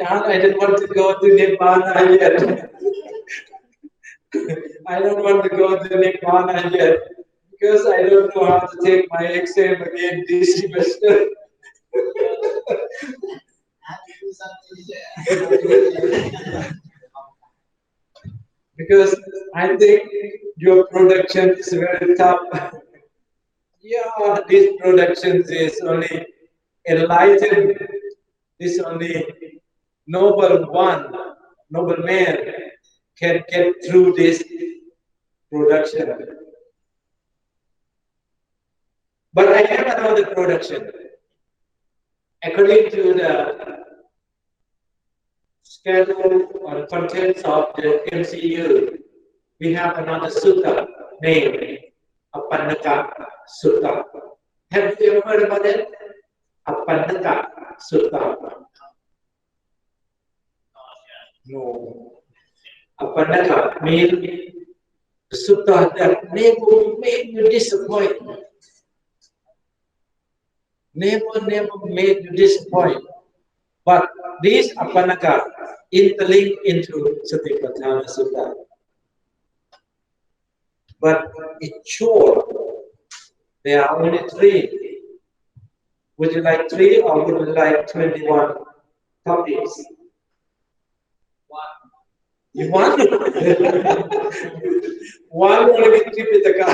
I don't want to go to Nirvana yet. I don't want to go to Nirvana yet because I don't know how to take my exam again this semester. Because I think your production is very tough. Yeah, this production is only enlightened. This only noble one, noble man can get through this production. But I have another production. According to the schedule or contents of the MCU, we have another sutta named Apannaka Sutta. Have you ever heard about it? Apannaka Sutta. No. Apannaka means the sutta that never made you disappoint. Never made you disappoint. But these Apannaka interlink into Satipatthana Sutta. But it's short. There are only 3. Would you like 3 or would you like 21 topics? You want? One only Tripitaka.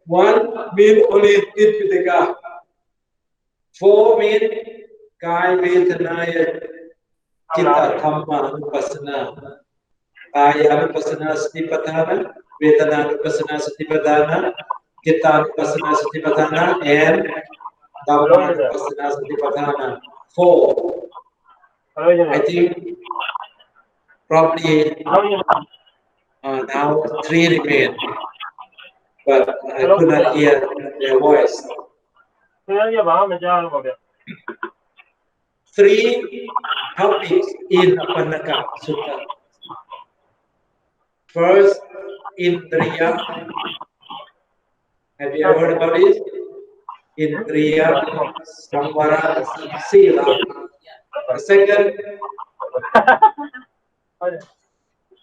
One mean only Tripitaka. 4 mean Kaya Vedanaya Chitta Dhamma Anupassana. Kaya Anupassana Satipatthana, Vedana Anupassana Satipatthana, Chitta Anupassana Satipatthana, and Dhamma Anupassana Satipatthana. 4. I think probably now 3 remain, but I could not hear their voice. 3 topics in Apannaka Sutta. First, Indriya. Have you ever heard about it? Indriya, Samvara, Sila. The second,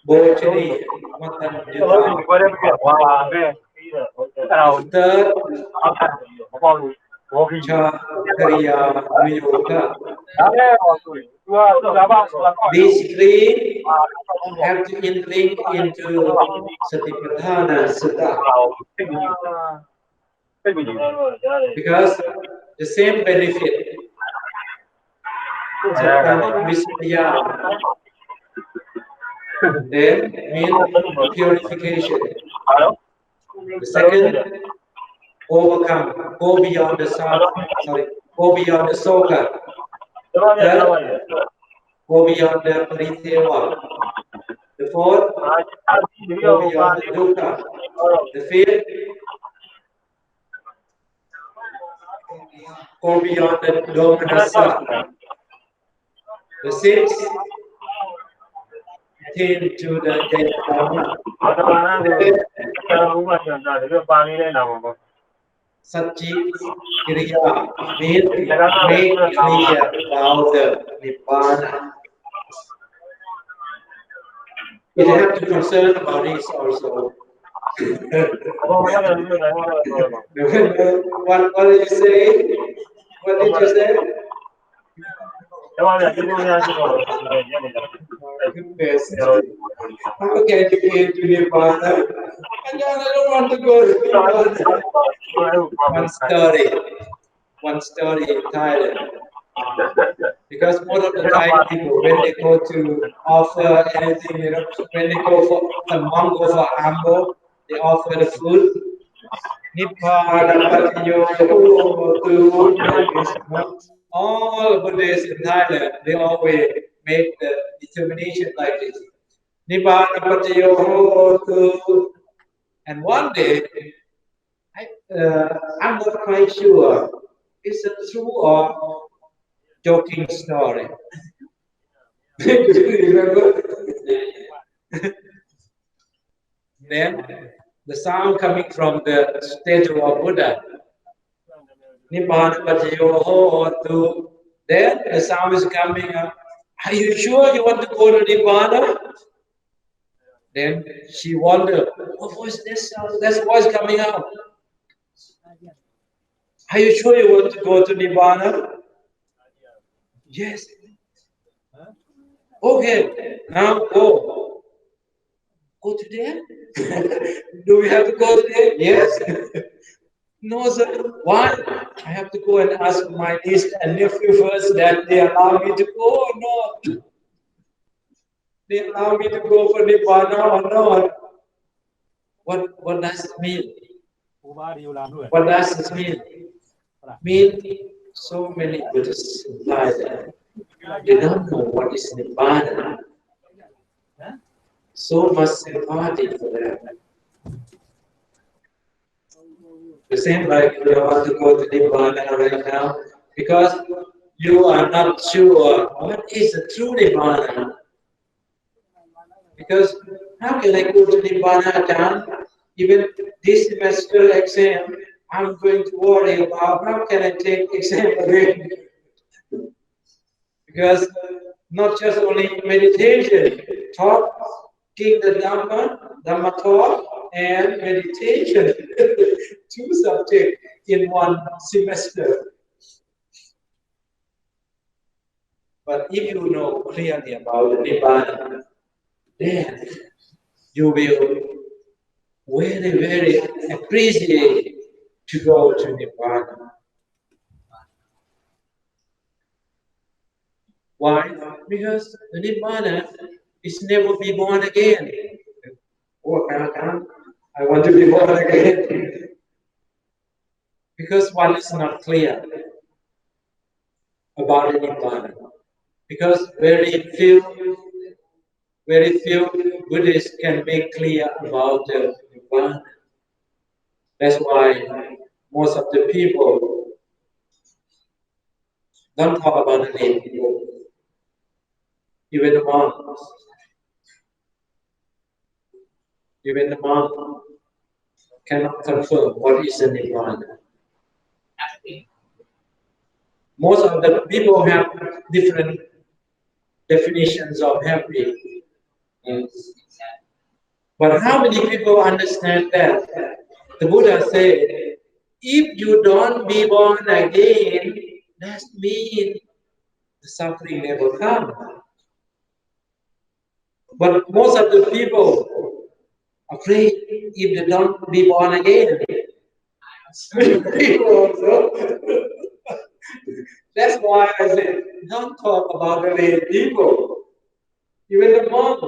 Bojani, Matan, Yudha. Third, Chakrya, Yoga. These 3 have to interlink into Satipatthana Sutta. Because the same benefit. Then means purification. The second, overcome, go beyond the go beyond the soka. Third, go beyond the pariteva. The fourth, go beyond the dukkha. The fifth, go beyond the domanassa. The sixth, attain to the Dhamma. Satchit Kriya means make clear about the Nibbana. You have to concern about this also. What did you say? What did you say? Goodness. How can you get to Nibbana? I don't want to go to Nibbana. One story in Thailand. Because most of the Thai people, when they go to offer anything, when they go for the monk go for ambo, they offer the food. Nibbana patiyo htvu. All Buddhists in Thailand, they always make the determination like this. Nibbana patiyo htvu. And one day, I'm not quite sure it's a true or joking story. Do you remember? Then the sound coming from the statue of Buddha. Nibbana patiyo htvu. Then the sound is coming up. Are you sure you want to go to Nibbana? Then she wondered, what voice this sound? That's voice coming out. Are you sure you want to go to Nibbana? Yes. Okay, now go. Go to there? Do we have to go there? Yes. No, sir. Why? I have to go and ask my niece and nephew first that they allow me to go or not. They allow me to go for Nibbana or not. What does it mean? What does it mean? Mean so many Buddhists in Thailand, they don't know what is Nibbana. So much sympathy for them. The same like you want to go to Nibbana right now because you are not sure what is the true Nibbana. Because how can I go to Nibbana, Ajahn? Even this semester exam, I'm going to worry about how can I take exam again. Because not just only meditation, talking the Dhamma talk and meditation, two subjects in one semester. But if you know clearly about the Nibbana, then you will very appreciate to go to Nibbana. Why? Because the Nibbana is never be born again. Oh, I want to be born again. Because one is not clear about the Nibbana. Because very few Buddhists can make clear about the Nibbana. That's why most of the people don't talk about the name. Even the monks. Even the monk cannot confirm what is the Nibbana. Most of the people have different definitions of happy. But how many people understand that? The Buddha said, if you don't be born again, that means the suffering never comes. But most of the people are afraid if they don't be born again. People also. That's why I said, don't talk about the lay people. Even the monk.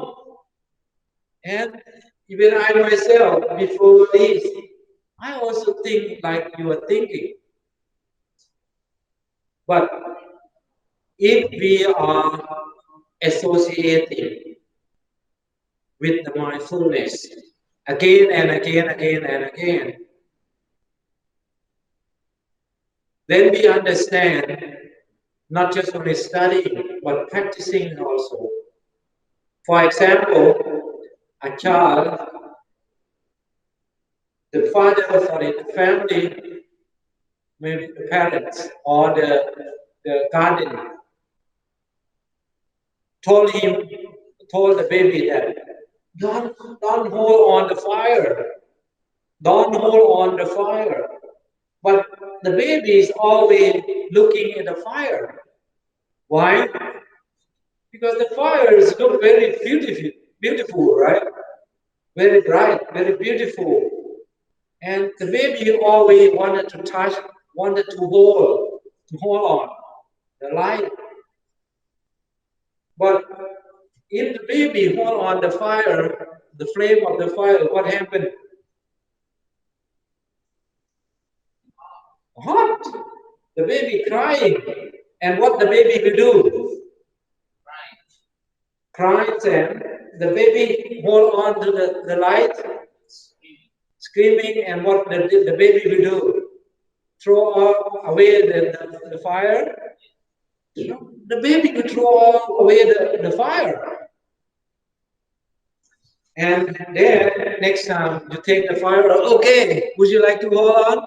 And even I myself, before this, I also think like you are thinking. But if we are associating with the mindfulness again and again, then we understand not just only studying, but practicing also. For example, a child, the father or the family, maybe the parents or the guardian, told the baby that don't hold on the fire. Don't hold on the fire. But the baby is always looking at the fire. Why? Because the fires look very beautiful, right? Very bright, very beautiful. And the baby always wanted to touch, wanted to hold on the light. But if the baby hold on the fire, the flame of the fire, what happened? Hot. The baby crying. And what the baby will do? Cries, and the baby hold on to the light, screaming, and what the baby will do? Throw away the fire. The baby will throw away the fire. And then next time you take the fire, okay, would you like to hold on?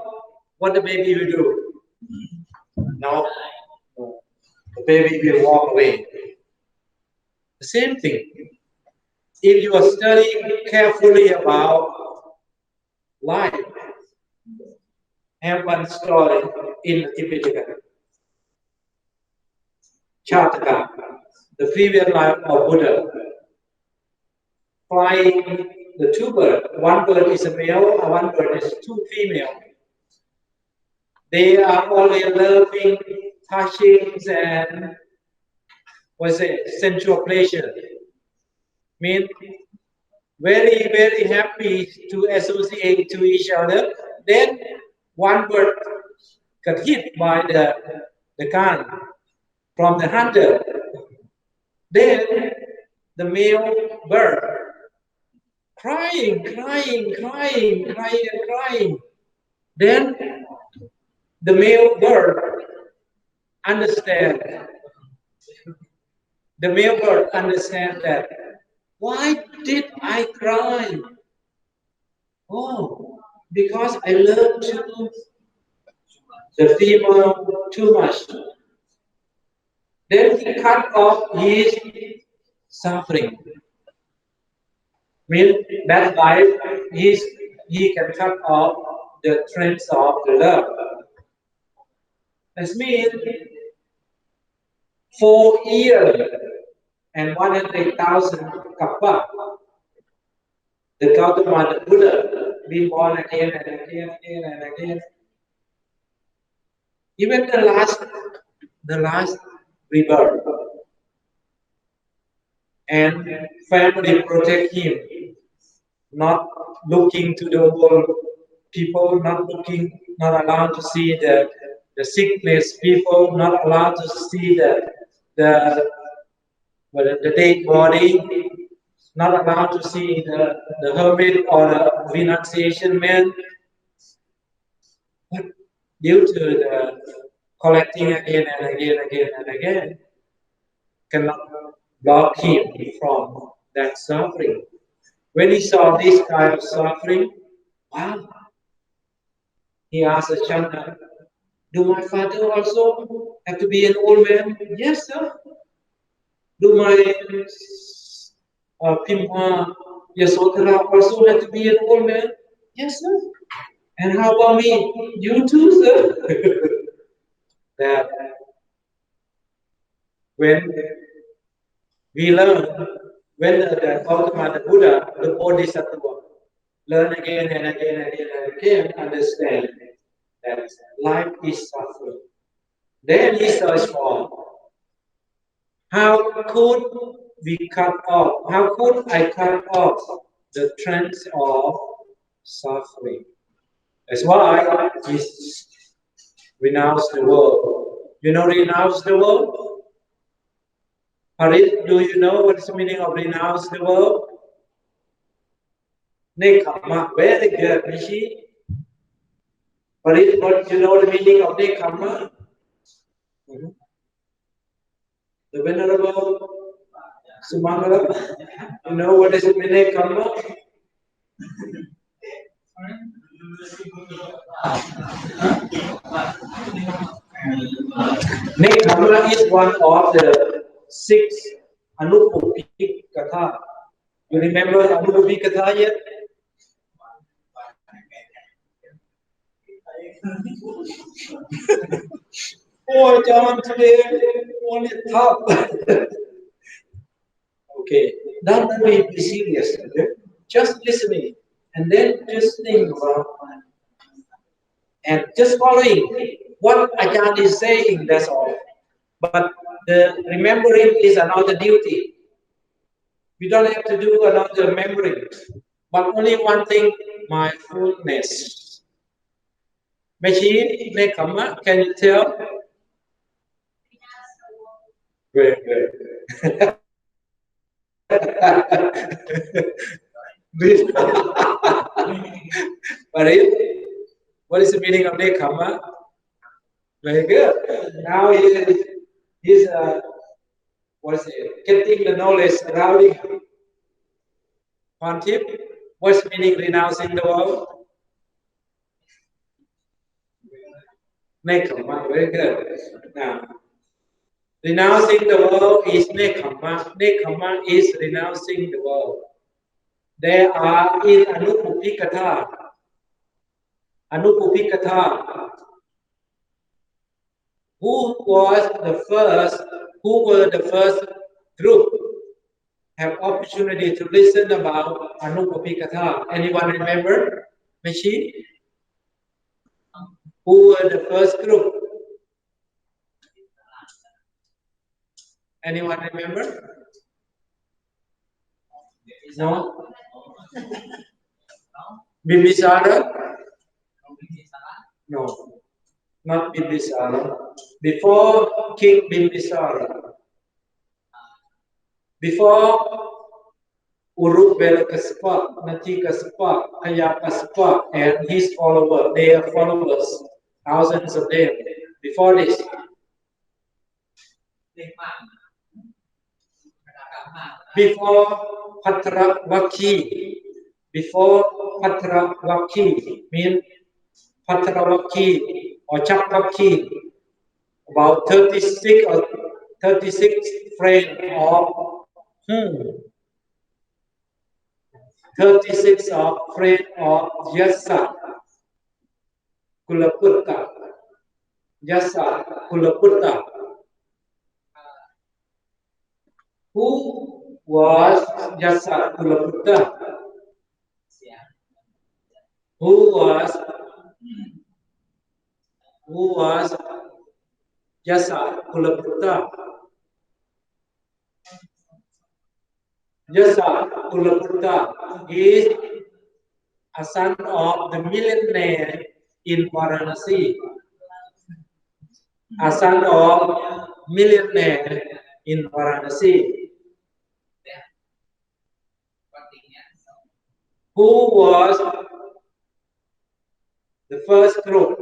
What the baby will do? No. the baby will walk away. The same thing. If you are studying carefully about life, have one story in Tritipitaka. Chataka, the previous life of Buddha, flying the two birds. One bird is a male and one bird is two female. They are always loving, touching, and sensual pleasure. Mean very, very happy to associate to each other. Then one bird got hit by the gun from the hunter. Then the male bird crying. Then the male bird understand. The male bird understand that. Why did I cry? Oh, because I love the female too much. Then he cut off his suffering. Means that life he can cut off the trends of the love. That means 4 years and 100,000 kappa. The Gautama Buddha been born again and again. Even the last rebirth. And family protect him, not looking to the world people, not allowed to see the sickness people, not allowed to see the dead body, not allowed to see the hermit or the renunciation man. But due to the collecting again and again, cannot block him from that suffering. When he saw this kind of suffering, wow, he asked the Chandra, do my father also have to be an old man? Yes, sir. Do my Pimpa Yasodhara also have to be an old man? Yes, sir. And how about me? You too, sir. That when we learn, when the Gautama Buddha, the Bodhisattva, learn again and again, understand that life is suffering. Then he searched for how could we cut off, how could I cut off the trends of suffering? That's why he renounced the world. You know, renounce the world? Harit, do you know what's the meaning of renounce the world? Nekama, very good, Nishi. Harit, what do you know the meaning of Nekama? The Venerable Sumangala, you know what is the meaning of Nekama? Nekama is one of the 6 Anupukatha. You remember Anupukatha yet? Oh, John, today only top. Okay, don't be serious. Okay? Just listening, and then just think about and just following what Ajahn is saying. That's all. But the remembering is another duty. We don't have to do another memory, but only one thing: mindfulness. Mechi, Nekama, can you tell? Very good. What is the meaning of Nekama? Very good. Now he's what is it? Getting the knowledge around him. Pantip, what's the meaning renouncing the world? Nekama, very good. Now, Renouncing the world is nekkhamma. Nekkhamma is renouncing the world. There are in Anupupikatha. Anupupikatha. Who were the first group have opportunity to listen about Anupupikatha? Anyone remember? Meshi? Who were the first group? Anyone remember? No? Bimbisara? No, not Bimbisara. Before King Bimbisara. Before Uruvela-Kasapa, Nati-Kasapa, Kaya-Kasapa, and his followers, their followers, thousands of them. Before this, before Patravaki, means Patravaki or Chakvaki, about 36 friends of 36 of friends of Yasa Kulaputta. Yasa Kulaputta. Who was Yasa Kulaputta? Who was Yasa Kulaputta? Yasa Kulaputta is a son of the millionaire in Varanasi. A son of millionaire in Varanasi. Who was the first group?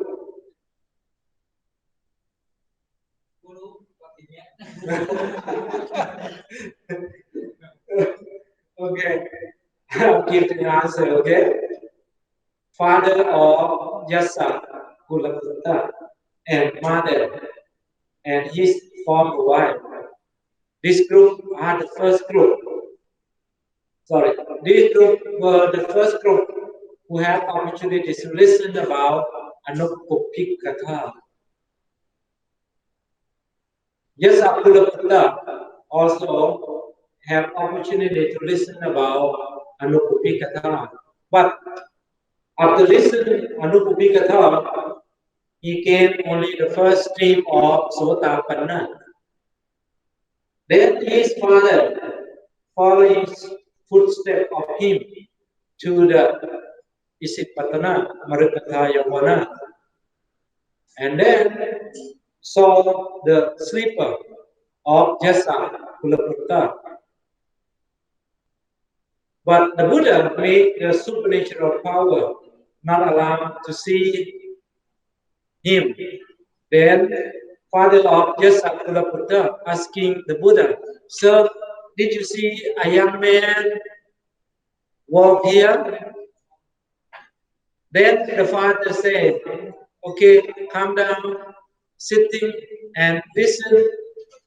Okay, I'll give the answer, okay? Father of Yasa Kulaputta and mother and his former wife. This group are the first group. Sorry, this group were the first group who had opportunities to listen about Anupupikatha. Yasa Kulaputta also have opportunity to listen about Anupupikatha. But after listening Anupupikatha, he came only the first stream of Sotapanna. Then his father followed his footsteps of him to the Isipatana, Marukatha Yavana, and then saw the sleeper of Yasa Kulaputta. But the Buddha made the supernatural power not allowed to see him. Then father of Yasa Kulaputta asking the Buddha, "Sir, did you see a young man walk here?" Then the father said, "Okay, calm down, sitting and listen.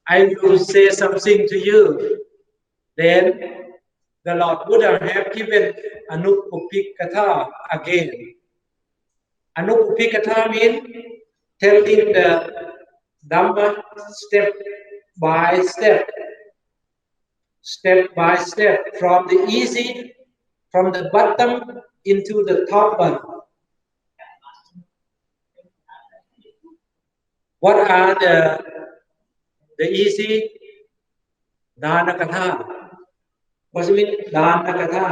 I will say something to you." Then the Lord Buddha have given Anupupikatha again. Anupupikatha means telling the Dhamma step by step, from the bottom into the top one. What are the easy? Dhanakatha. What does it mean? Dhanakatha.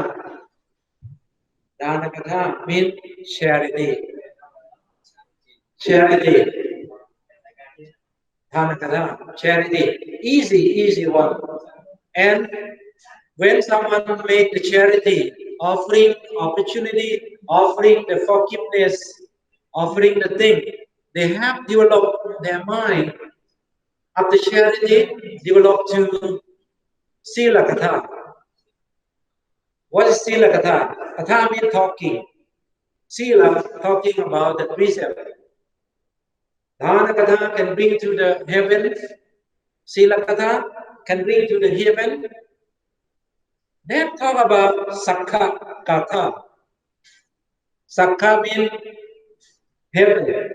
Dhanakatha means charity. Charity. Dhanakatha. Charity. Easy one. And when someone make the charity, offering opportunity, offering the forgiveness, offering the thing, they have developed their mind of the charity, developed to Sila Katha. What is Sila Katha? Katha means talking. Sila, talking about the precept. Dhana Katha can bring to the heavens. Silakatha can bring to the heaven. Then talk about Sakha Katha. Sakha means heaven.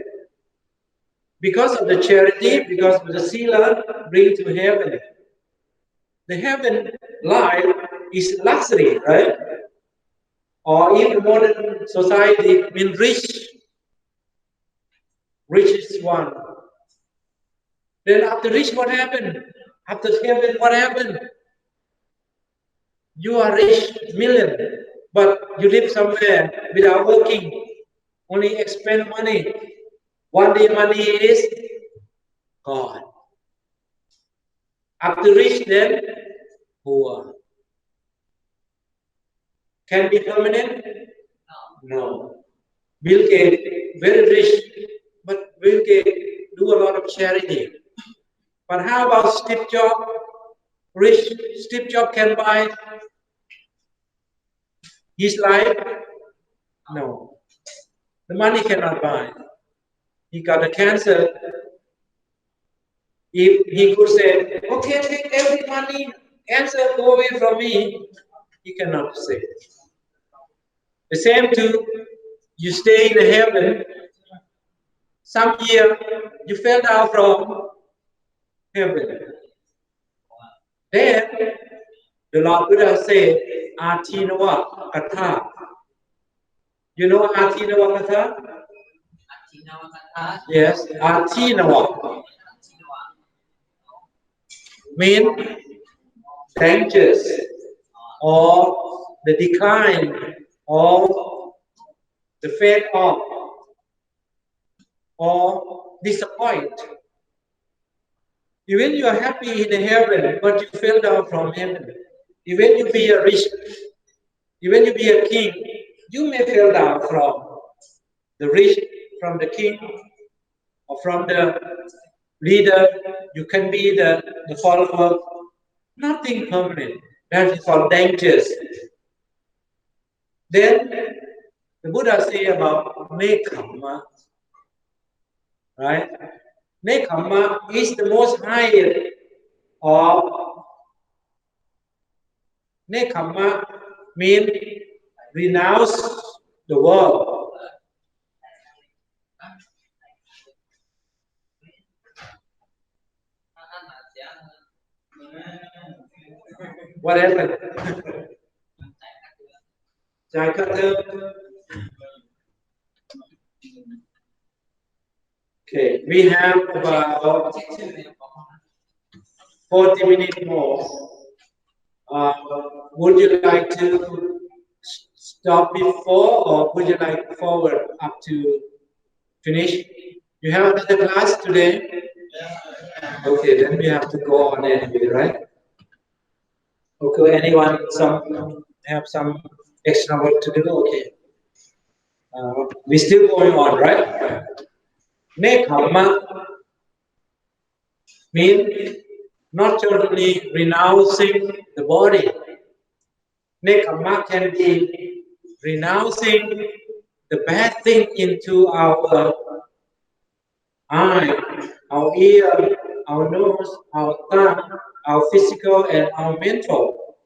Because of the charity, because of the sila, bring to heaven. The heaven life is luxury, right? Or in the modern society, means rich. Rich is one. Then after rich, what happened? After heaven, what happened? You are rich, million, but you live somewhere without working, only expend money. One day money is gone. After rich, then poor. Can be permanent? No. Bill Gates, very rich, but Bill Gates do a lot of charity. But how about Steve Jobs? Rich Steve Jobs can buy his life? No. The money cannot buy. He got a cancer. If he could say, okay, take every money, cancer, go away from me, he cannot say. The same too, you stay in the heaven, some year you fell down from heaven. Then the Lord Buddha said, Atinava Katha. You know Atinava Katha? Yes, Atinava. Mean dangers or the decline or the fate of or disappoint. Even you are happy in the heaven, but you fell down from heaven. Even you be a rich, even you be a king, you may fall down from the rich, from the king, or from the leader. You can be the follower. Nothing permanent. That is called dangers. Then the Buddha say about Nekhamma, right? Nekhamma is the most highest of Nekhamma means renounce the world. What happened? Okay, we have about 40 minutes more. Would you like to stop before, or would you like forward up to finish? You have another class today? Okay, then we have to go on anyway, right? Okay, anyone have some extra work to do? Okay. We're still going on, right? Nekhamma means not totally renouncing the body. Nekhamma can be renouncing the bad thing into our eye, our ear, our nose, our tongue, our physical and our mental.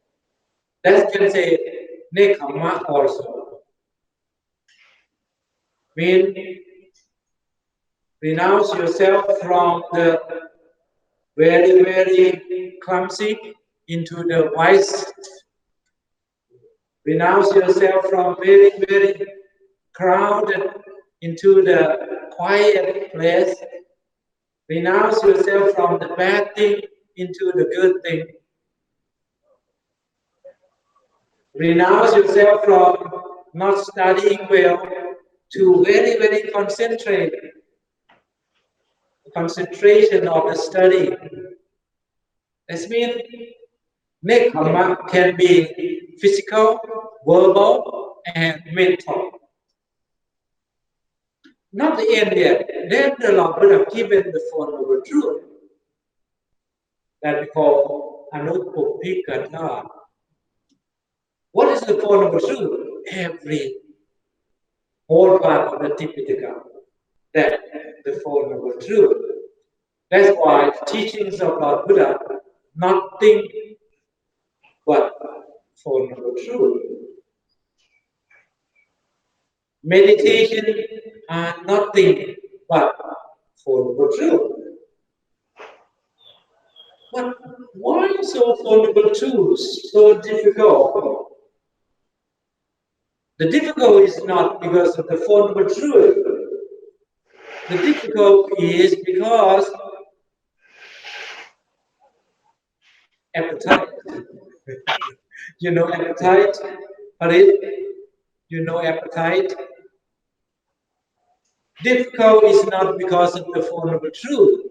That can say Nekhamma also. Mean renounce yourself from the very, very clumsy into the wise. Renounce yourself from very, very crowded into the quiet place. Renounce yourself from the bad thing into the good thing. Renounce yourself from not studying well to very, very concentrated. Concentration of the study. This means Nekhamma can be physical, verbal, and mental. Not the end yet. Then the Lord Buddha given the Four Noble Truths that we call Anuttapikata. What is the Four Noble Truths? Every whole part of the Tripitaka. That the Four Noble Truths. That's why teachings of Lord Buddha, nothing but Four Noble Truths. Meditation are nothing but Four Noble Truths. But why so Four Noble Truths so difficult? The difficult is not because of the Four Noble Truths. The difficult is because appetite. You know appetite? Pali? You know appetite? Difficult is not because of the Four Noble Truths,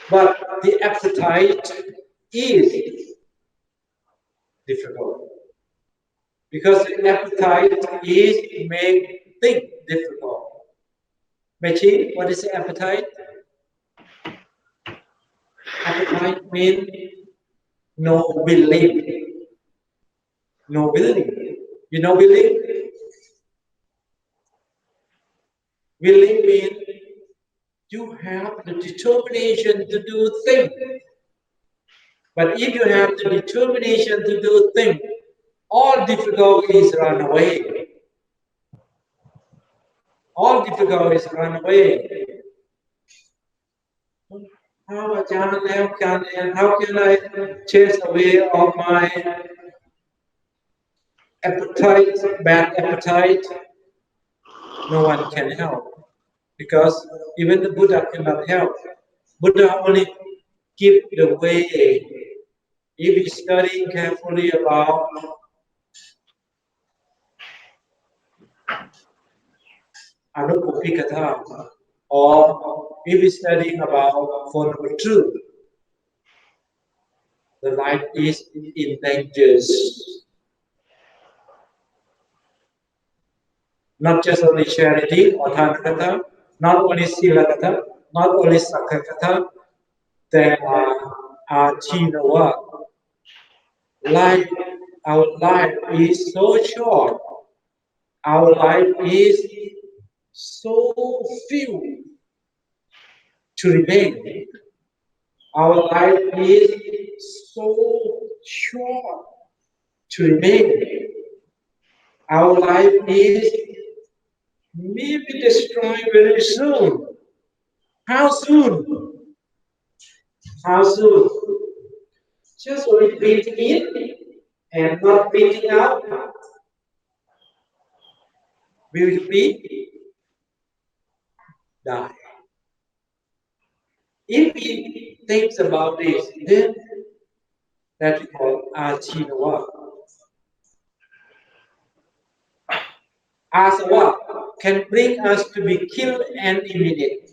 but the appetite is difficult. Because the appetite is make things difficult. Mechi, what is the appetite? Appetite means no willing. No willing. You know willing? Willing means you have the determination to do things. But if you have the determination to do things, all difficulties run away. All difficulties run away. How can I chase away all my appetite, bad appetite? No one can help. Because even the Buddha cannot help. Buddha only give the way. If you study carefully about Anupapikatha, or if you study about Four Noble Truths, the life is in danger. Not just only charity or Dhanakatha, not only Silakatha, not only Sakkakatha, there are Chinawa. Life, our life is so short. Our life is so few to remain. Our life is so short to remain. Our life is maybe destroyed very soon. How soon? How soon? Just only breathing in and not breathing out. Will you be? Die. If we think about this, then that we call Achinawa. Asawa can bring us to be killed and immediate.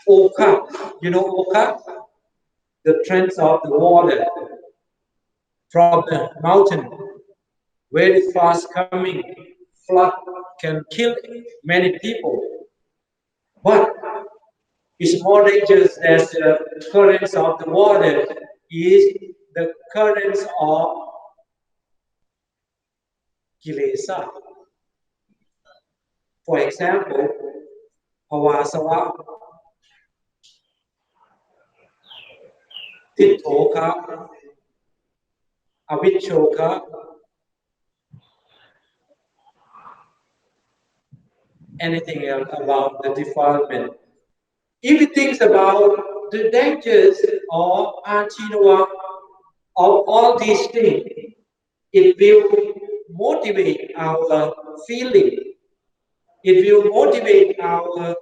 Oka, you know Oka? The trends of the water from the mountain, very fast coming, flood can kill many people. But it's more dangerous than the currents of the water is the currents of Kilesa. For example, Pavasawa, Titoka, Avichoka, anything else about the defilement. If you think about the dangers of Achinawa, of all these things, it will motivate our feeling. It will motivate our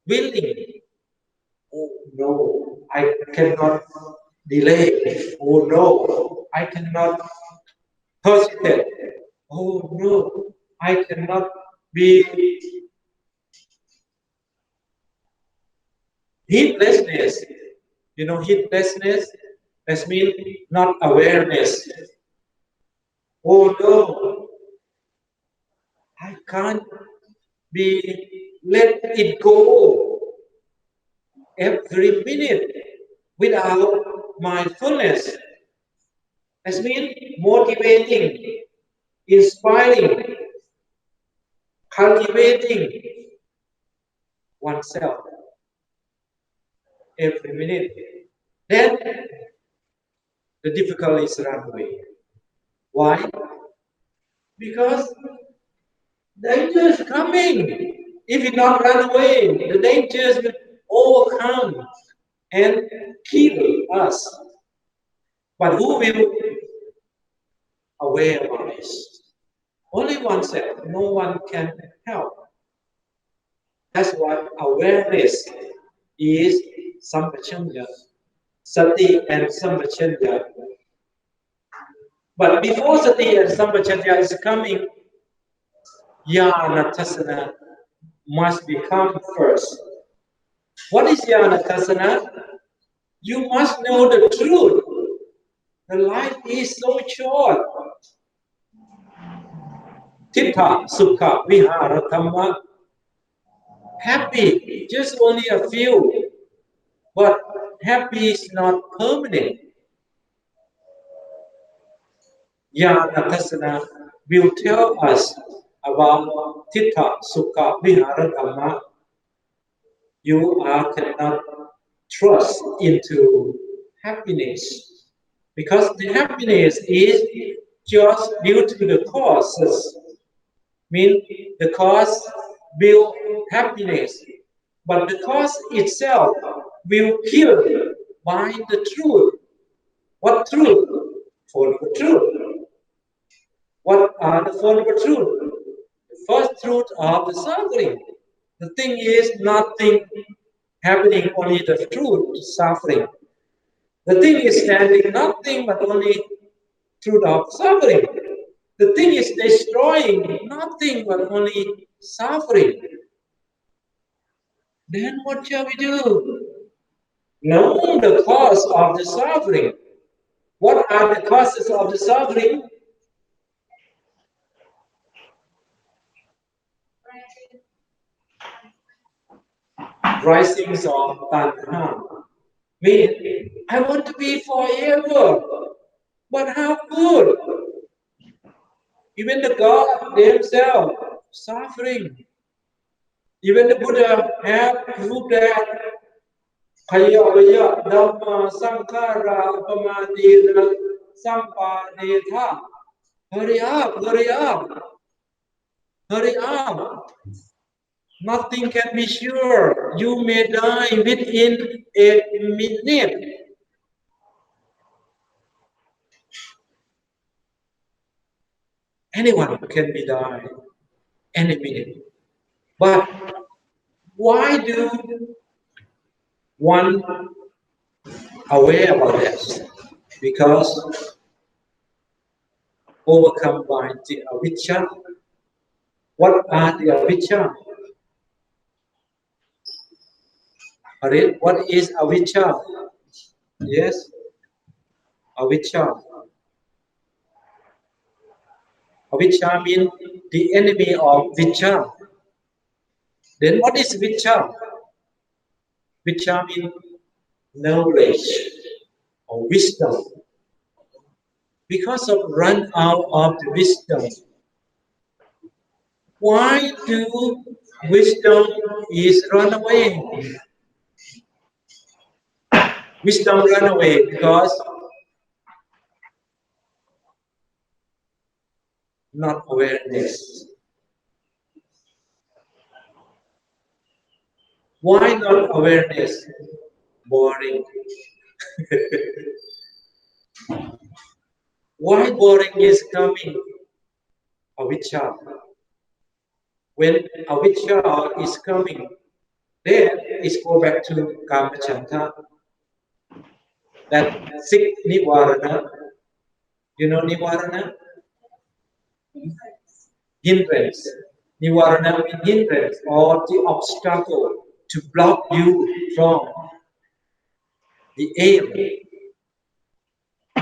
willing. Oh no, I cannot delay. Oh no, I cannot hesitate. Oh no, I cannot be heedlessness. You know, heedlessness, that means not awareness. Oh no, I can't be let it go every minute without mindfulness. That means motivating, inspiring, cultivating oneself. every minute, then the difficulties run away. Why? Because danger is coming. If we not run away, the dangers will overcome and kill us. But who will aware about this? Only oneself. No one can help. That's why awareness is sampachanya, sati and sampachanya. But before sati and sampachanya is coming, jnana tasana must become first. What is jnana tasana? You must know the truth. The life is so short. Titha, sukha, vihara, dhamma. Happy, just only a few. But happy is not permanent. Jnana tasana will tell us about Titha, Sukha, Vihara, Dhamma. You cannot trust into happiness. Because the happiness is just due to the causes. Mean the cause will happiness. But the cause itself will kill by the truth. What truth? Follow the truth. What are the followable truth? The first truth of the suffering. The thing is nothing happening, only the truth, suffering. The thing is standing, nothing but only truth of suffering. The thing is destroying, nothing but only suffering. Then what shall we do? Know the cause of the suffering. What are the causes of the suffering? Risings of tanha. Mean, I want to be forever. But how good? Even the God themselves suffering. Even the Buddha have proved that Kaya Dhamma Sankhara Pamadira Sampadetha. Hurry up, hurry up, hurry up. Nothing can be sure. You may die within a minute. Anyone can be died any minute. But why do one aware about this? Because overcome by the avijja. What are the avijja? What is avijja? Yes, avijja. Avijja means the enemy of vijja. Then what is vijja? Vijja means knowledge or wisdom. Because of run out of the wisdom. Why do wisdom is run away? Wisdom run away because not awareness. Why not awareness? Boring. Why boring is coming? Avijja. When avijja is coming, then it's go back to kamachanta. That 6 nivarana. You know nivarana? Hindrance. Nivarana means hindrance or the obstacle to block you from the aim.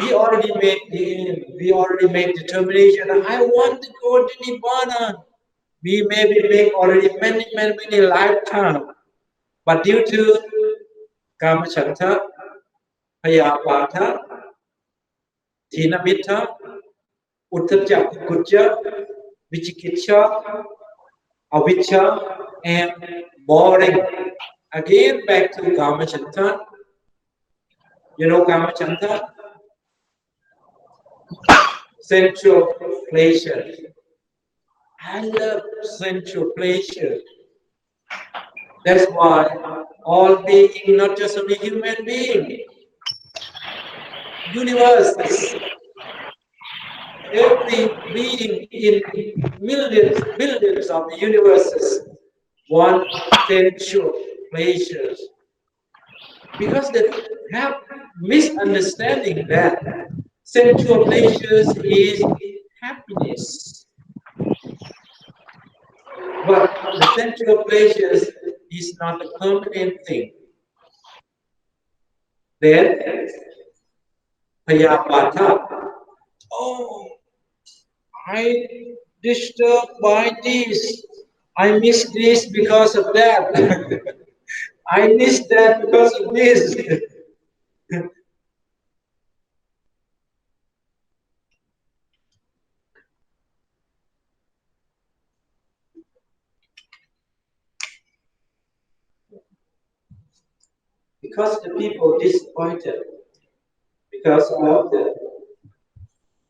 We already made the aim. We already made determination. I want to go to Nibbana. We maybe make already many lifetimes. But due to kamachanta, payapata, tinamitta, utthaja, kujja, vichikitsha, avijja, and boring. Again back to kamachanta, You know Kamachanta? Sensual pleasure. I love sensual pleasure. That's why all being, not just only human being, universes, every being in millions, billions of universes want sensual pleasures. Because they have misunderstanding that sensual pleasures is happiness. But the sensual pleasures is not a permanent thing. Then, Payapata, oh, I disturbed by this. I miss this because of that. I miss that because of this. Because the people disappointed because of the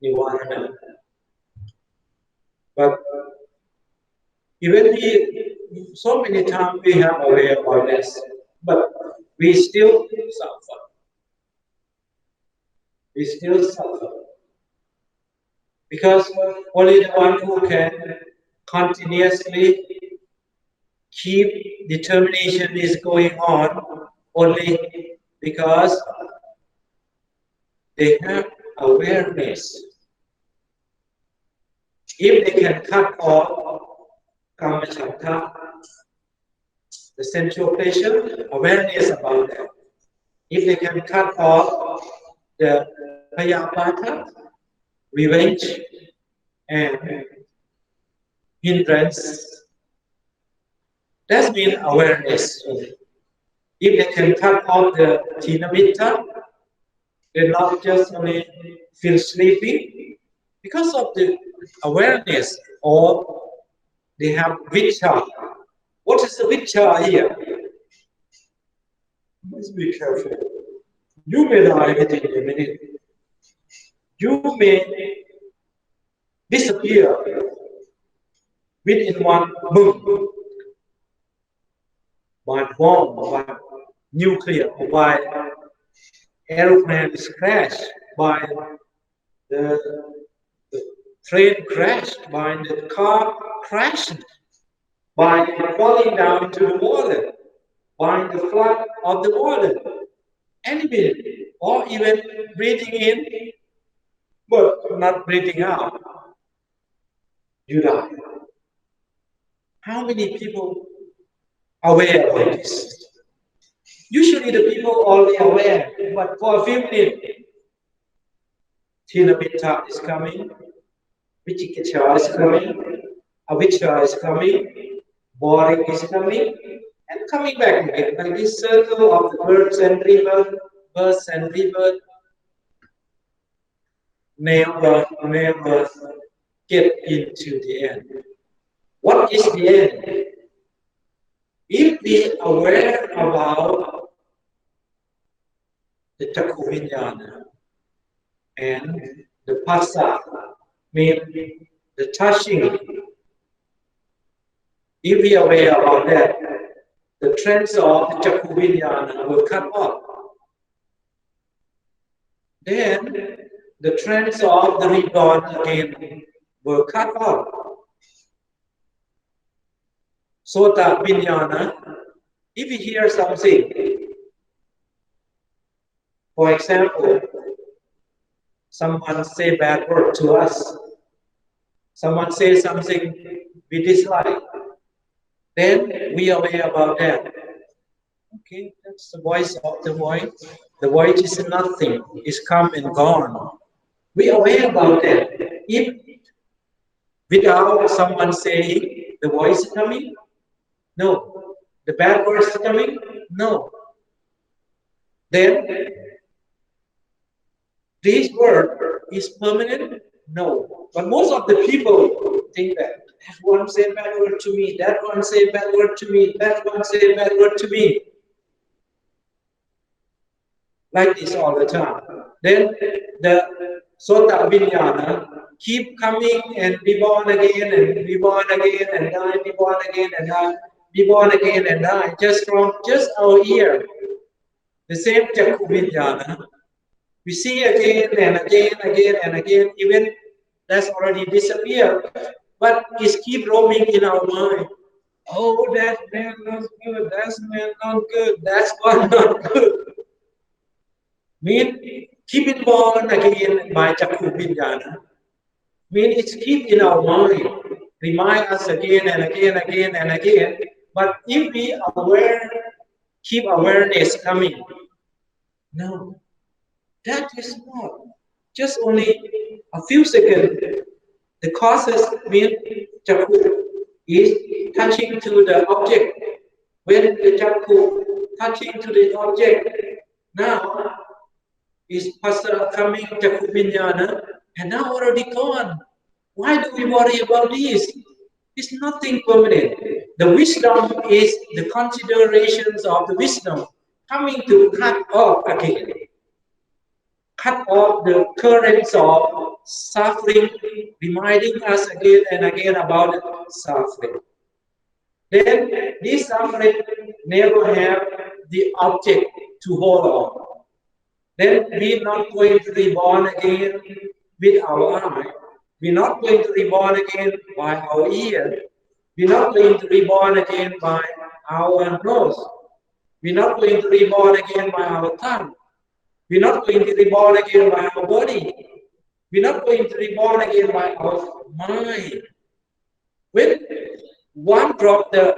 environment. But even so many times we have awareness, but we still suffer. We still suffer. Because only the one who can continuously keep determination is going on only because they have awareness. If they can cut off Kamachanta, the sensual pleasure, awareness about that. If they can cut off the Payapata, revenge, and hindrance, that means awareness. If they can cut off the Tinamitta, they not just only feel sleepy because of the awareness, or they have vichar. What is the vichar here? Let's be careful. You may die within a minute. You may disappear within one boom, by bomb, by nuclear, or by aeroplane crash, by the train crashed, by the car crashed, by falling down to the water, by the flood of the water, anything, or even breathing in but not breathing out, you die. How many people are aware of this? Usually the people are only aware, but for a few minutes, Tinamitta is coming, Vichikiccha is coming, Avijja is coming, boring is coming, and coming back again. Like this circle of the births and rebirth, never get into the end. What is the end? If we are aware about the Chakku Vijnana and the Phassa, mean the touching, if we are aware about that, the trends of the Chakku Vijnana will cut off. Then the trends of the reborn again will cut off. Sota Vijnana, if we hear something, for example, someone say bad word to us, someone say something we dislike, then we are aware about that. Okay, that's the voice of the void. The void is nothing, it's come and gone. We are aware about that. If without someone saying the voice is coming, no. The bad words is coming, no. Then this word is permanent, no. But most of the people think that one say bad word to me, that one say bad word to me, that one say bad word to me. like this all the time. Then the Sota Vinyana keep coming and be born again and be born again and die, be born again and die, be born again and die, just from just our ear. The same Chakku Vinyana. We see again and again, even that's already disappeared, but it keep roaming in our mind. Oh, that man not good, that's man not good, that's one not good. Mean keep it born again by Chakku Vinyana. Mean it's keep in our mind, remind us again and again. But if we aware, keep awareness coming. No, that is not. Just only a few seconds. The causes mean Chakku is touching to the object. When the Chakku touching to the object, now is Pasa coming Chakku Vinyana, and now already gone. Why do we worry about this? It's nothing permanent. The wisdom is the considerations of the wisdom coming to cut off again. Cut off the currents of suffering, reminding us again and again about suffering. Then this suffering never have the object to hold on. Then we're not going to reborn again with our eye. We're not going to reborn again by our ear. We're not going to reborn again by our nose. We're not going to reborn again by our tongue. We're not going to reborn again by our body. We're not going to reborn again by our mind. When one drop the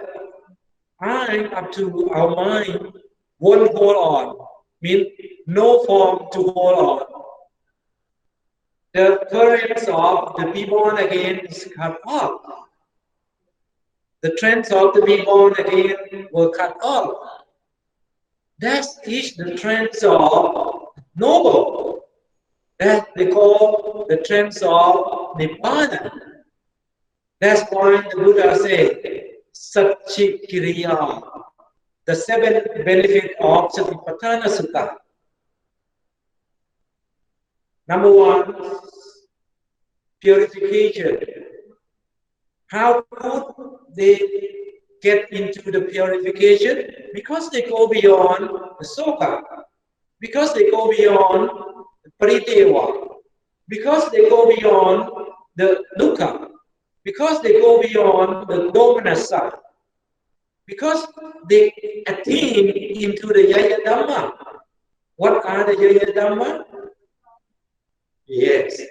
eye up to our mind, won't hold on. Means no form to hold on. The currents of the be born again is cut off. The trends of the be born again were cut off. That is the trends of noble. That they call the trends of Nibbana. That's why the Buddha said, Satchikiriya, the seventh benefit of Satipatthana Sutta. Number one, purification. How could they get into the purification? Because they go beyond the Soka. Because they go beyond the Pariteva. Because they go beyond the Dukkha. Because they go beyond the Domanassa. Because they attain into the Yaya Dhamma. What are the Yaya Dhamma? Yes,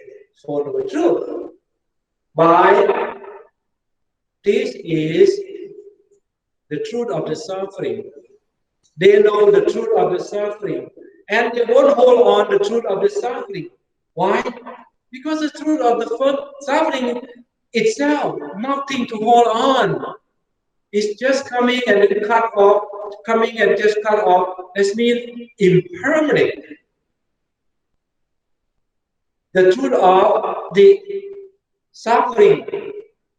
follow the truth. By this is the truth of the suffering. They know the truth of the suffering. And they won't hold on the truth of the suffering. Why? Because the truth of the suffering itself, nothing to hold on. It's just coming and cut off, coming and just cut off. That means impermanent. The truth of the suffering,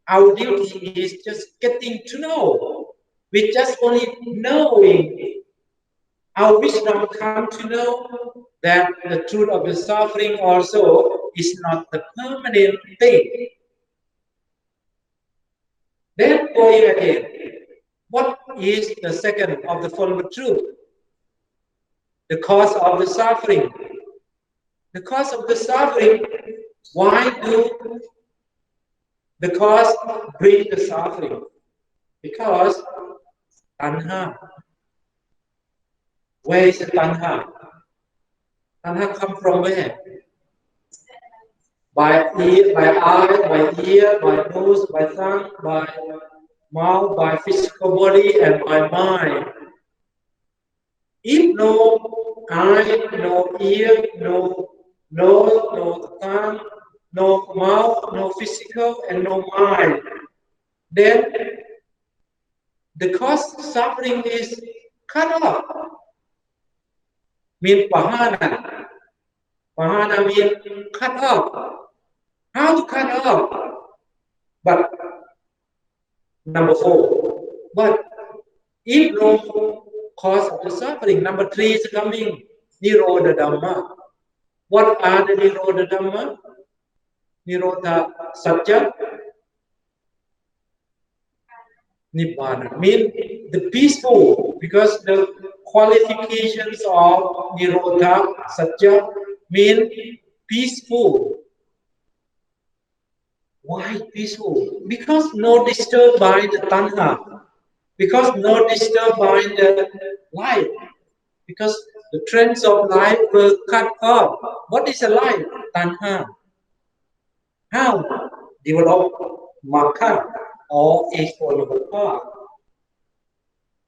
our duty is just getting to know. We just only knowing. Our wisdom come to know that the truth of the suffering also is not the permanent thing. Then going again, what is the second of the following truth? The cause of the suffering. The cause of the suffering, why do the cause bring the suffering? Because tanha. Where is the tanha? Tanha come from where? By ear, by eye, by ear, by nose, by tongue, by mouth, by physical body, and by mind. If no eye, no ear, no nose, no tongue, no mouth, no physical, and no mind, then the cause of suffering is cut off. Means pahana. Pahana means cut off. How to cut off? But number 4. But if no cause of the suffering, number 3 is coming. Nirodha Dhamma. What are the Nirodha Dhamma? Nirodha Satya, Nibbana. Mean the peaceful, because the qualifications of Nirodha Satya mean peaceful. Why peaceful? Because no disturbed by the tanha. Because no disturbed by the life. Because the trends of life were cut off. What is a life? Tanha. How? Develop Makha or Eightfold Noble Path.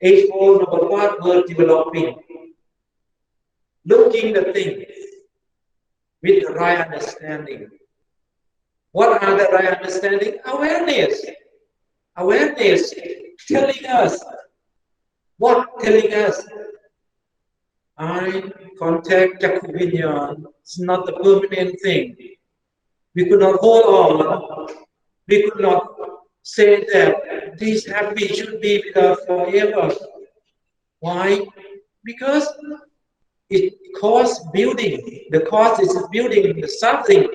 Eightfold Noble Path were developing, looking the things with the right understanding. What are the right understanding? Awareness. Awareness telling us. What telling us? Eye contact, Chakku Vinyan. It's not a permanent thing. We could not hold on. We could not say that this happy should be with us forever. Why? Because it causes building. The cause is building the suffering.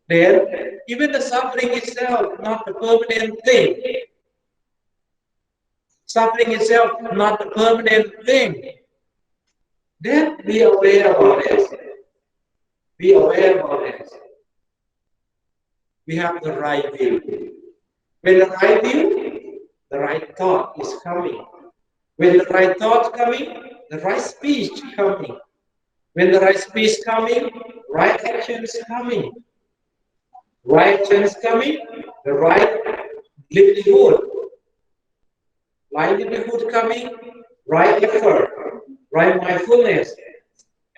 Then even the suffering itself not a permanent thing. Suffering itself not a permanent thing. Then be aware about it. Be aware about it. We have the right view. When the right view, the right thought is coming. When the right thought coming, the right speech coming. When the right speech coming, right actions coming. Right actions coming, the right livelihood. Right livelihood coming, right effort, right mindfulness,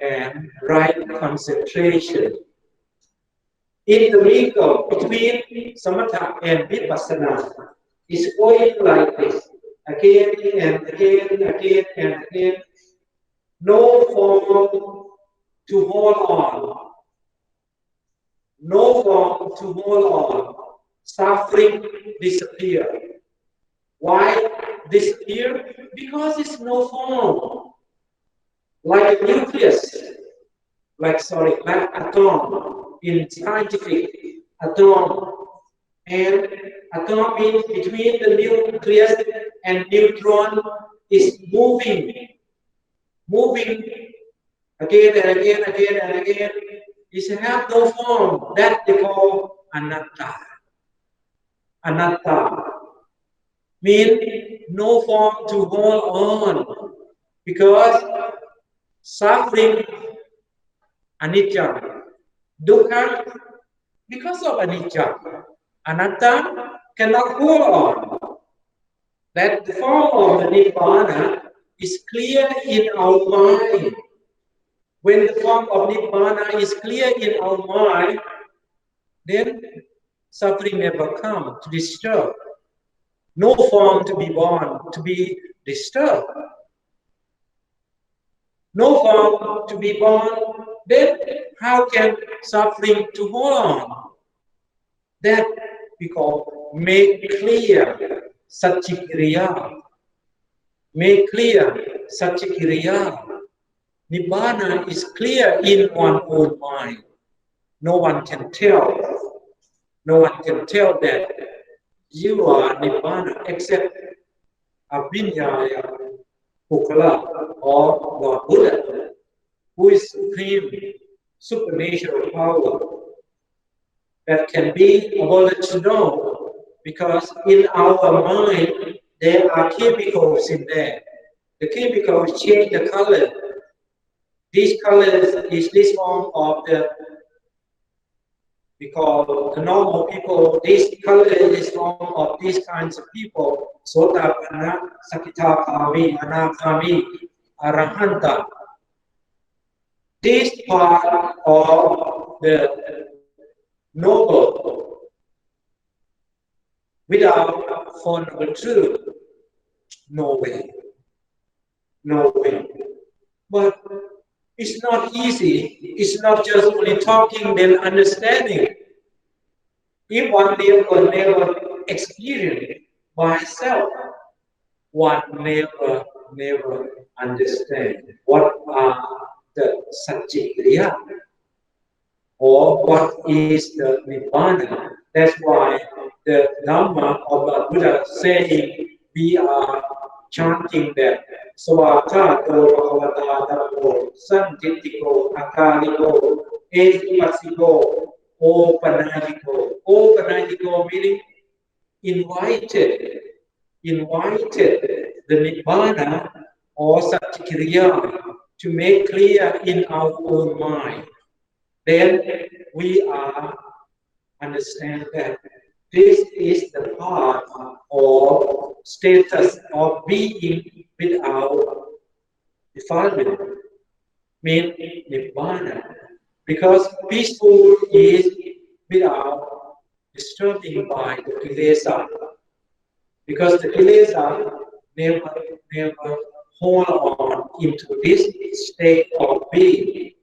and right concentration. Intermingle between samatha and vipassana is going like this, again and again, again and again. No form to hold on. No form to hold on. Suffering disappear. Why disappear? Because it's no form. Like a nucleus, like atom in scientific, atom. And atom means between the nucleus and neutron is moving again and again, again and again. It have no form. That they call anatta. Anatta means no form to hold on, because suffering, anicca, dukkha, because of anicca, anatta cannot hold on. That the form of the nibbana is clear in our mind. When the form of nibbana is clear in our mind, then suffering never come to disturb. No form to be born to be disturbed. No form to be born, then how can suffering to hold on? That we call make clear satchikiriya. Make clear satchikiriya. Nibbana is clear in one's own mind. No one can tell. No one can tell that you are Nibbana except Abhinyaya Pukala or Lord Buddha, who is supreme, supernatural power that can be able to know, because in our mind there are chemicals in there. The chemicals change the color. These colors is this form of the, we call the normal people. This color is form of these kinds of people. Sotapanna, Sakitapami, Anakami, Arahanta. This part of the noble, without Four Noble Truth, no way. No way. But it's not easy. It's not just only talking, then understanding. If one never experience by itself, one never understand what are the Satchikriya or what is the Nibbana. That's why the Dhamma of the Buddha saying we are chanting that Swaka Bhagavata Dhammo Santitiko Akaliko Ekipasiko Opanajiko. Opanajiko meaning invited the Nibbana or Satchikriya to make clear in our own mind. Then we are understand that this is the part or status of being without defilement, mean Nibbana, because peaceful is without disturbing by the kilesa, because the kilesa never hold on into this state of being.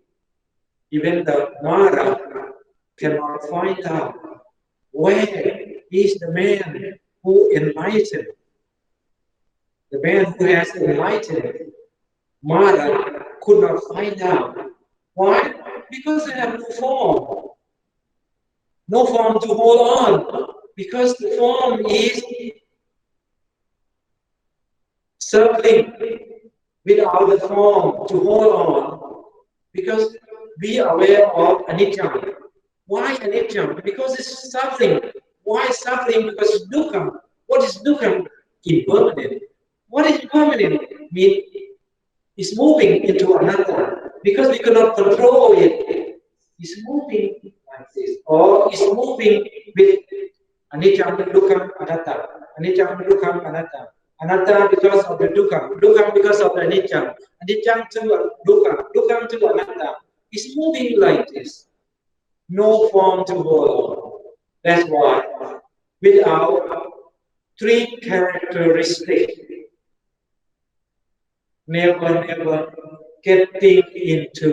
Even the Mara cannot find out where is the man who enlightened. The man who has enlightened, Mara could not find out. Why? Because they have no form to hold on, because the form is circling without the form to hold on, because we are aware of anicca. Why anicca? Because it's suffering. Why suffering? Because it's dukkha. What is dukkha? Impermanent. What is impermanent? Mean it's moving into another, because we cannot control it. It's moving like this, or it's moving with anicca, dukkha, anatta. Anicca, dukkha, anatta. Anatta because of the dukkha, dukkha because of the anicca, anicca to dukkha, dukkha to anatta. It's moving like this. No form to hold on. That's why without three characteristics, never getting into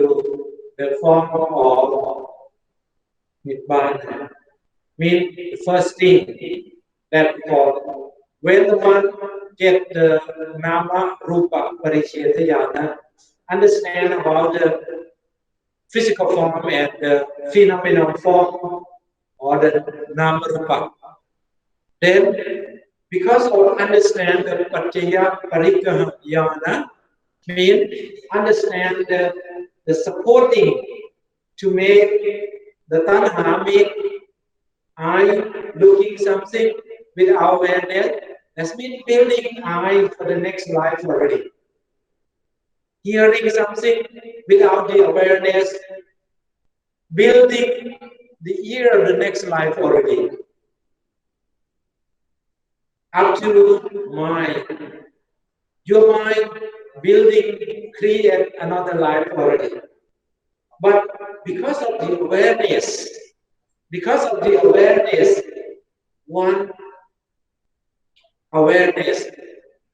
the form of Nibbana. Mean the first thing that called when the one get the Nama Rupa Parichetayana, understand about the physical form and the phenomenal form or the Nama Rupa. Then, because of understand the Paccaya Parikahayana, mean understand the supporting to make the Tanha make I looking something without awareness. That's mean building I for the next life already. Hearing something without the awareness, building the ear of the next life already. Up to mind. Your mind building, create another life already. But because of the awareness, one awareness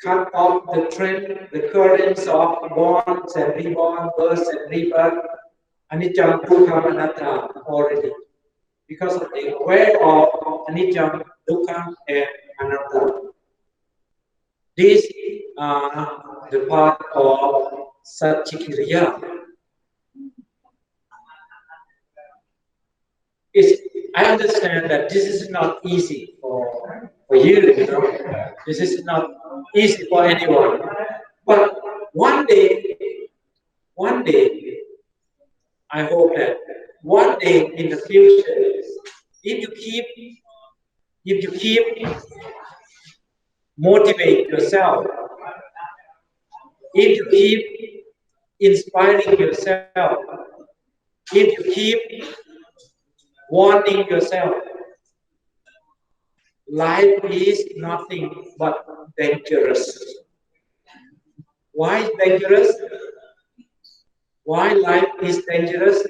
cut off the trend, the currents of borns and reborn, births and rebirth, anicca, dukkha, anatta already. Because of the aware of anicca, dukkha, and anatta. These are the part of Satchikriya. I understand that this is not easy for you, This is not easy for anyone. But one day, I hope that one day in the future, if you keep motivate yourself, if you keep inspiring yourself, if you keep warning yourself, life is nothing but dangerous. Why dangerous? Why life is dangerous?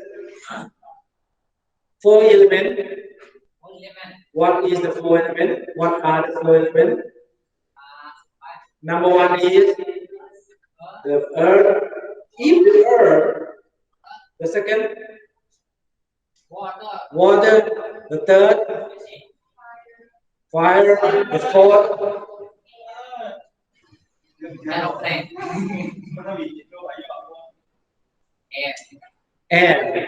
4 elements. What is the 4 elements? What are the 4 elements? Number 1 is the earth. If the earth, the second, water, the third, fire, the fourth, And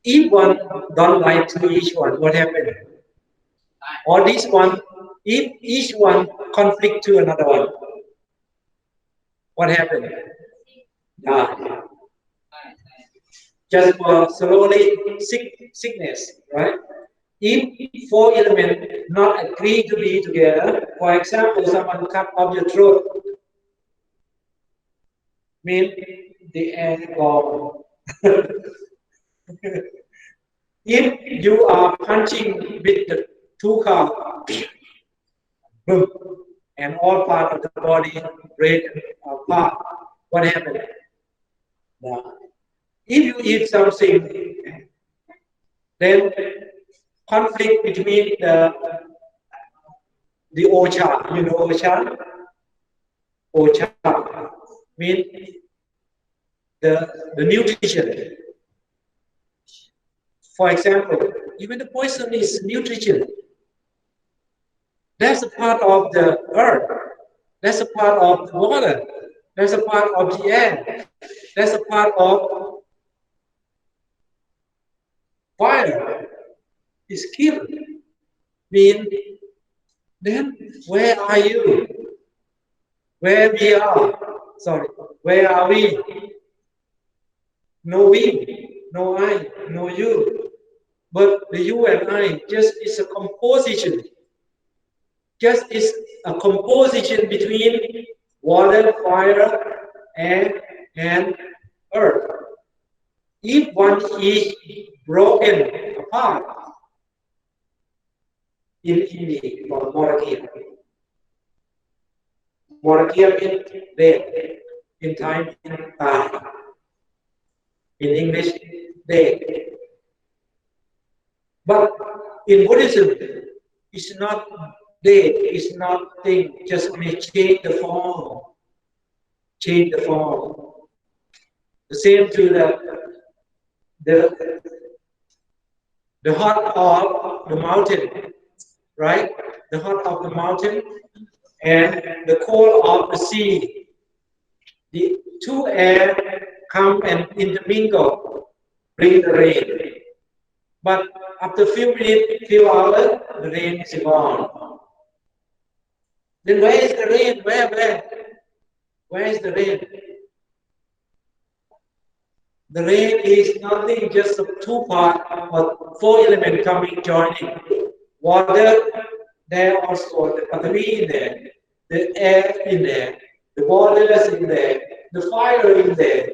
if one don't like to each one, what happened? Or this one, if each one conflict to another one, what happened? Die. Just for slowly sickness, right? If four elements not agree to be together, for example, someone cut off your throat, mean the air gone. If you are punching with the two cards, and all part of the body break apart, what happened? If you eat something, then conflict between the ocha, you know ocha? Ocha means the nutrition. For example, even the poison is nutrition. That's a part of the earth. That's a part of the water. That's a part of the air. That's a part of fire. Is killed. Mean, then where are you? Where we are? Sorry, where are we? No we, no I, no you. But the you and I just is a composition. Just is a composition between water, fire, air, and earth. If one is broken apart, in Hindi or Morakia. Morakia means dead. In Thai means die. In English, dead. But in Buddhism, it's not dead, it's not thing, just only change the form. Change the form. The same to the heart of the mountain, right? The heart of the mountain and the cold of the sea. The two air come and intermingle, bring the rain. But after few minutes, few hours, the rain is gone. Then where is the rain? Where is the rain? The rain is nothing, just a two part or four elements coming joining. Water, there also the Patavi in there, the air in there, the water is in there, the fire in there.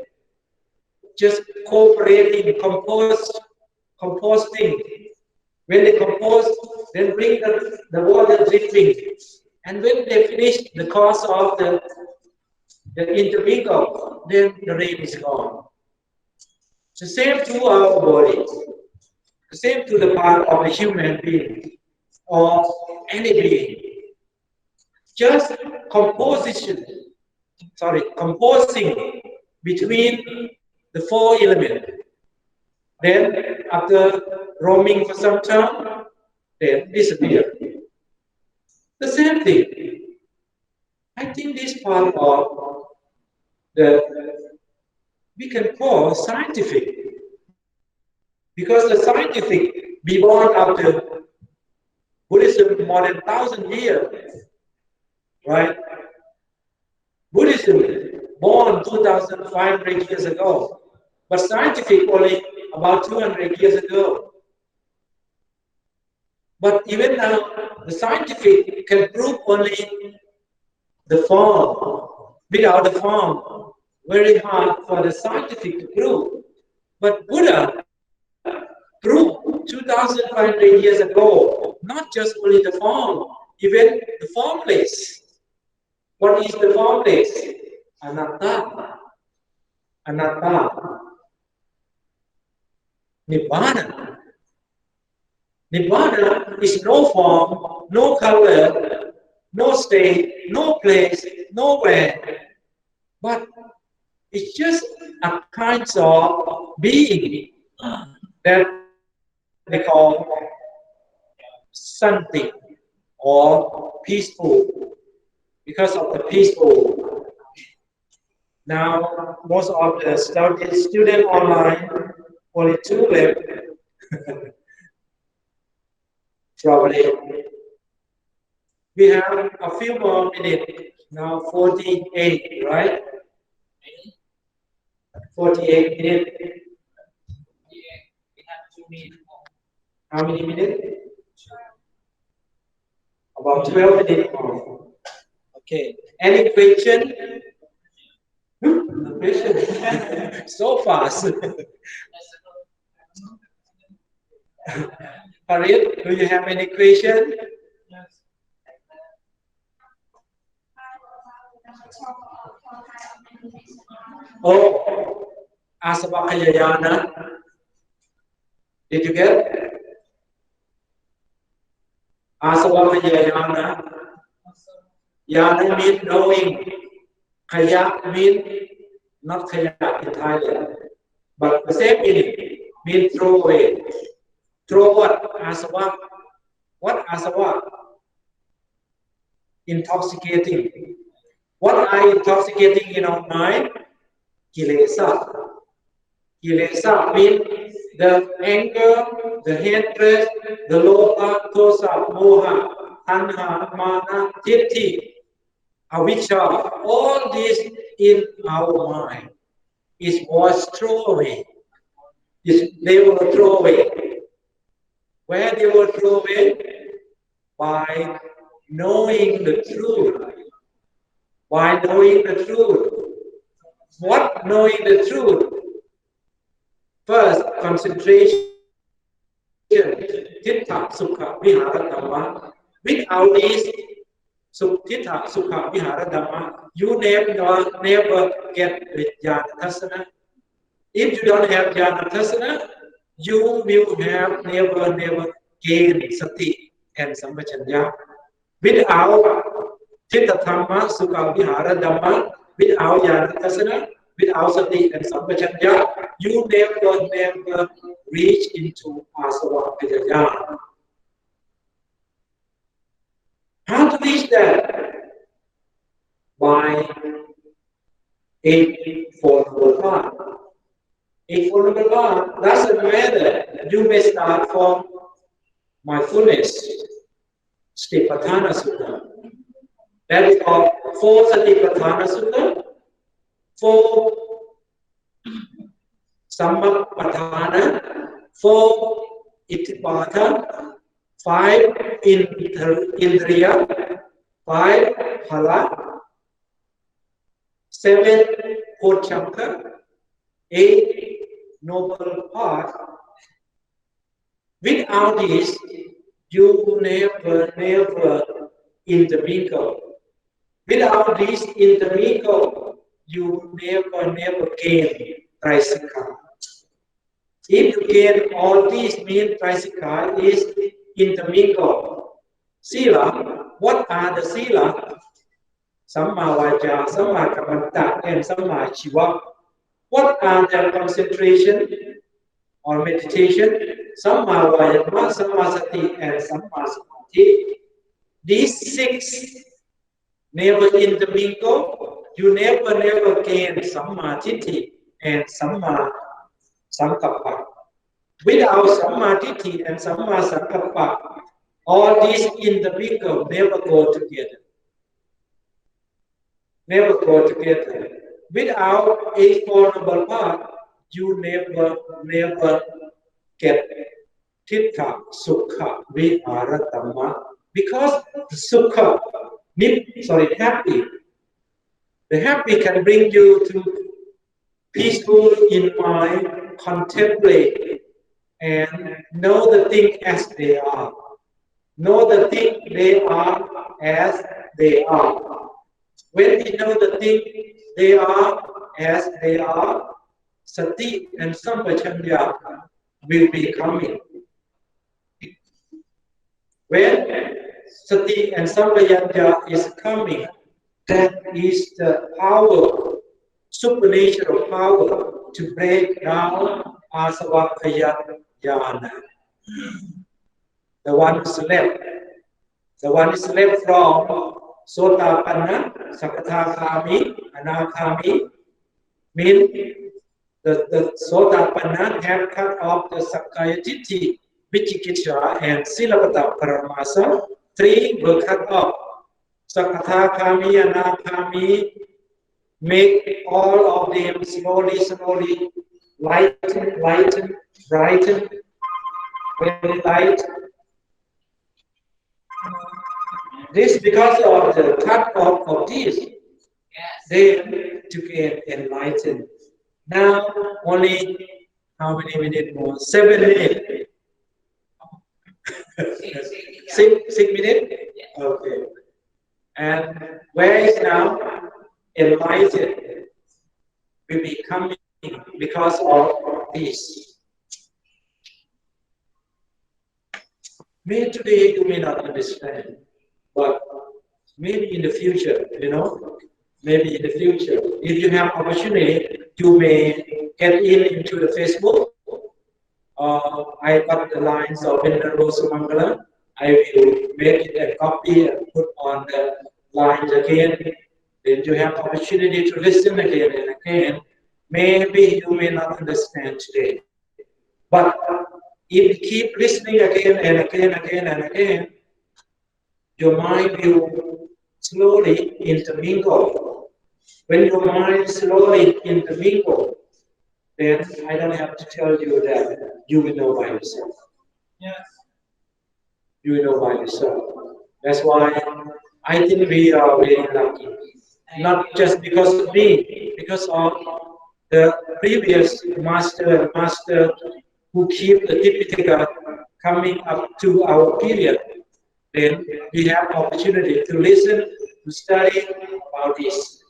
Just cooperating, composting. When they compose, then bring the water dripping. And when they finish the cause of the intermingle, then the rain is gone. The same to our body, the same to the part of a human being or any being. Just composing between the four elements. Then after roaming for some time, then disappear. The same thing. I think this part of we can call scientific, because the scientific be born after Buddhism more than 1,000 years, right? Buddhism born 2,500 years ago, but scientific only about 200 years ago. But even now, the scientific can prove only the form. Without the form, very hard for the scientific to prove. But Buddha proved 2,500 years ago, not just only the form, even the formless. What is the formless? Anatta. Anatta. Nibbana. Nibbana is no form, no color, no state, no place, nowhere. But it's just a kind of being that they call something or peaceful, because of the peaceful. Now, most of the student online, only 2 left. Probably. We have a few more minutes. Now 48, right? 48 minutes. How many minutes? About 12 minutes more. Okay. Any question? No question. So fast. Farid, do you have any question? Oh, Asavakayayana. Did you get? Asavakayayana. Yana means knowing. Kaya means not kaya in Thailand. But the same meaning means throw away. Throw what? Asava. What asava? Intoxicating. What are intoxicating in our mind? Kilesa. Kilesa means the anger, the hatred, the lobha, dosa, moha, tanha, mana, titti, avijja. All this in our mind was thrown away. They were thrown away. Where they were thrown away? By knowing the truth. By knowing the truth. What knowing the truth? First, concentration. Tittha, sukha, vihara, dhamma. Without this, tittha, sukha, vihara, dhamma, you never get with jnana tasana. If you don't have jnana tasana, you will have never gain sati and sampajanya. Without Chitta Dhamma, Sukha Vihara Dhamma, without Jnana Tasana, without Sati and Sampajanya, you never reach into Asava Vijaya. How to reach that? By 8 Four-Noble Path. 8 Four-Noble Path doesn't matter. You may start from mindfulness, Satipatthana Sutta. That is called 4 Satipatthana Sutta, 4 Sammapatthana, 4 Ittipatha, 5 Indriya, 5 Phala, 7 Pochanka, 8 Noble Path. Without this, you never intermingle. Without this intermingle, you never gain Tri-Sikkhas. If you gain all these, means Tri-Sikkhas is intermingle. Sila, what are the Sila? Samma Vaja, Samma Kammanta, and Samma Shiva. What are their concentration or meditation? Samma Vayama, Samma Sati, and Samma Samadhi. These 6 never intermingle. You never gain Samma Titti and Samma Sankappa. Without Samma Titti and Samma Sankappa, all these intermingle never go together. Never go together. Without 8 Four-Noble Path, you never get Tittha, Sukha, Vihara, Dhamma. Because Sukha, happy. The happy can bring you to peaceful in mind, contemplate, and know the thing as they are. Know the thing they are as they are. When we know the thing they are as they are, Sati and Sampajanya will be coming. When Sati and Sampajanya is coming, that is the power, supernatural power to break down Asavakaya Jnana. The one who slept. The one who slept from Sotapanna, Sakatagami, Anagami, means the Sotapanna have cut off the Sakkaya Ditti, Vicikiccha, and Silapata Paramasa. 3 were cut off. Sakatha-kami, Anakami, make all of them slowly lighten, brighten, very light. This because of the cut off of this, they to get enlightened. Now only how many minutes more? 7 minutes. 6 minutes? Okay. And where is now enlightened will be coming because of this. Maybe today you may not understand, but maybe in the future, maybe in the future, if you have opportunity, you may get into the Facebook. I got the lines of Venerable Sumangala. I will make it a copy and put on the lines again. Then you have opportunity to listen again and again. Maybe you may not understand today, but if you keep listening again and again, your mind will slowly intermingle. When your mind slowly intermingle, then I don't have to tell you that you will know by yourself. Yes. You will know by yourself. That's why I think we are very lucky. Not just because of me, because of the previous master who keep the Tripitaka coming up to our period. Then we have opportunity to listen, to study about this.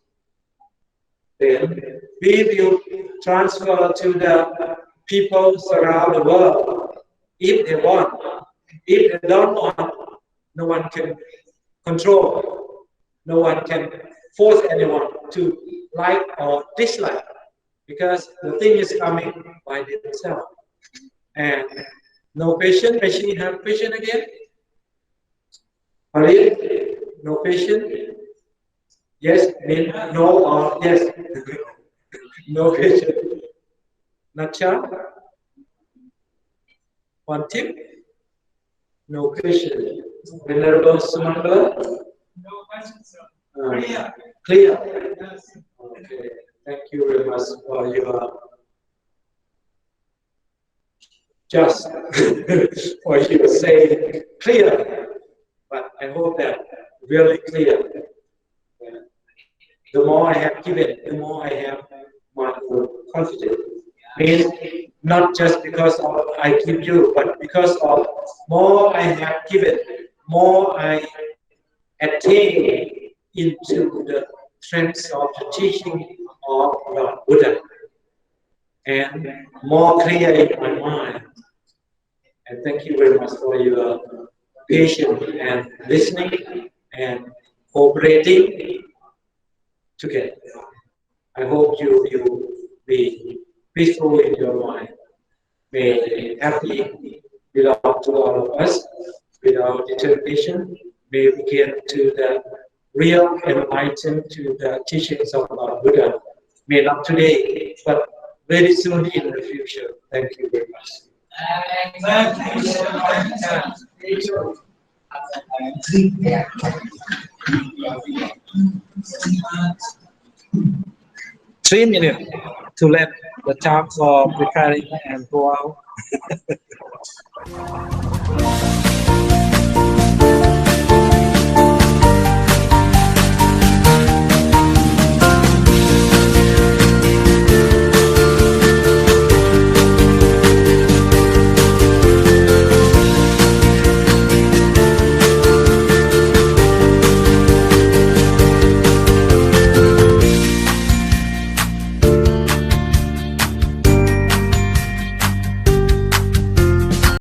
Then we will transfer to the people around the world if they want. If they don't want, no one can control. No one can force anyone to like or dislike, because the thing is coming by themselves. And no question. May she have question again? Pali? No question? Yes, mean no or yes? No question. Nacha? One tip? No question. Venerable Sumangala? No question, sir. Clear? Okay. Thank you very much for your just for you saying clear. But I hope that really clear. The more I have given, the more I have my own confidence. Means not just because of I give you, but because of more I have given, more I attain into the trends of the teaching of Lord Buddha, and more clear in my mind. And thank you very much for your patience and listening and cooperating together. I hope you will be peaceful in your mind. May happy belong to all of us. With our determination, may we get to the real enlightenment to the teachings of our Buddha. May not today, but very soon in the future. Thank you very much. Thank you so much. 3 minutes to let the time for preparing and go out.